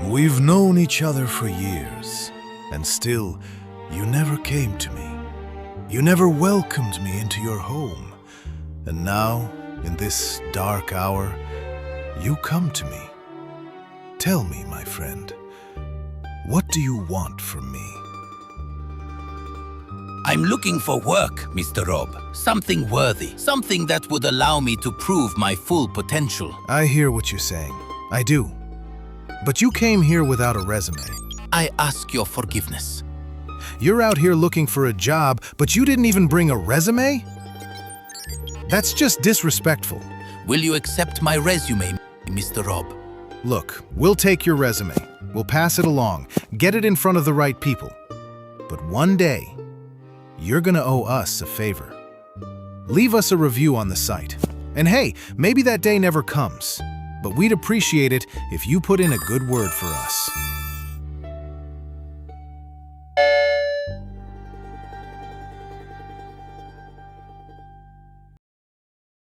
We've known each other for years, and still, you never came to me. You never welcomed me into your home. And now, in this dark hour, you come to me. Tell me, my friend, what do you want from me? I'm looking for work, Mr. Rob. Something worthy. Something that would allow me to prove my full potential. I hear what you're saying. I do. But you came here without a resume. I ask your forgiveness. You're out here looking for a job, but you didn't even bring a resume? That's just disrespectful. Will you accept my resume, Mr. Rob? Look, we'll take your resume. We'll pass it along, get it in front of the right people. But one day, you're gonna owe us a favor. Leave us a review on the site. And hey, maybe that day never comes, but we'd appreciate it if you put in a good word for us.